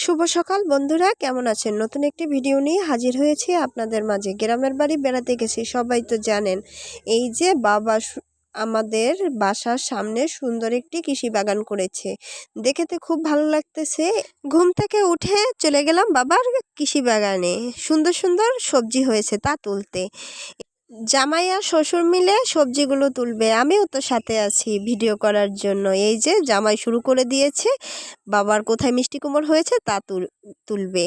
শুভ সকাল বন্ধুরা, কেমন আছেন? নতুন একটি ভিডিও নিয়ে হাজির হয়েছি আপনাদের মাঝে। গ্রামের বাড়ি বেড়াতে গেছি, সবাই তো জানেন। এই যে বাবা আমাদের বাসার সামনে সুন্দর একটি কৃষি বাগান করেছে, দেখেতে খুব ভালো লাগতেছে। ঘুম থেকে উঠে চলে গেলাম বাবার কৃষি বাগানে। সুন্দর সুন্দর সবজি হয়েছে তা তুলতে। জামাই আর শ্বশুর মিলে সবজিগুলো তুলবে, আমিও তো সাথে আছি ভিডিও করার জন্য। এই যে জামাই শুরু করে দিয়েছে, বাবার কোথায় মিষ্টি কুমড় হয়েছে তা তুলবে।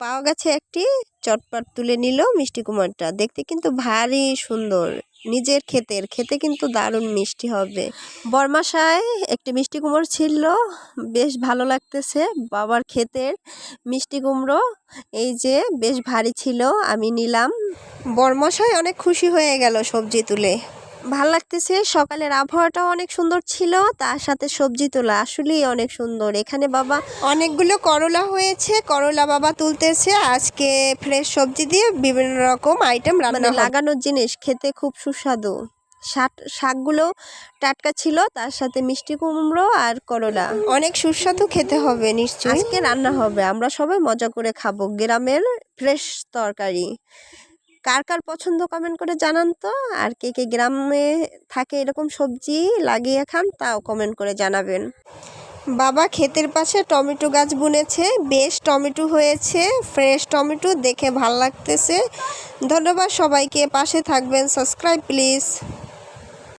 পাওয়া গেছে একটি, চটপট তুলে নিল মিষ্টি কুমড়টা। দেখতে কিন্তু ভারী সুন্দর, নিজের খেতে কিন্তু দারুণ মিষ্টি হবে। বরমাসায় একটি মিষ্টি কুমড়ো ছিল, বেশ ভালো লাগতেছে। বাবার ক্ষেতের মিষ্টি কুমড়ো এই যে বেশ ভারী ছিল, আমি নিলাম। বরমশাই অনেক খুশি হয়ে গেল সবজি তুলে। ভাল লাগতেছে, সকালের আবহাওয়াটাও অনেক সুন্দর ছিল, তার সাথে সবজি তোলা আসলেই অনেক সুন্দর। এখানে বাবা অনেকগুলো করলা হয়েছে, করলা বাবা তুলতেছে। আজকে ফ্রেশ সবজি দিয়ে বিভিন্ন রকম আইটেম রান্না, লাগানোর জিনিস খেতে খুব সুস্বাদু। শাকগুলো টাটকা ছিল, তার সাথে মিষ্টি কুমড়ো আর করলা অনেক সুস্বাদু খেতে হবে নিশ্চয়ই। আজকে রান্না হবে, আমরা সবাই মজা করে খাবো গ্রামের ফ্রেশ তরকারি। কার কার পছন্দ কমেন্ট করে জানান তো। আর কে কে গ্রামে থাকে এরকম সবজি লাগিয়ে খান তাও কমেন্ট করে জানাবেন। বাবা ক্ষেতের পাশে টমেটো গাছ বুনেছে, বেশ টমেটো হয়েছে, ফ্রেশ টমেটো, দেখে ভাল লাগতেছে। ধন্যবাদ সবাইকে, পাশে থাকবেন, সাবস্ক্রাইব প্লিজ।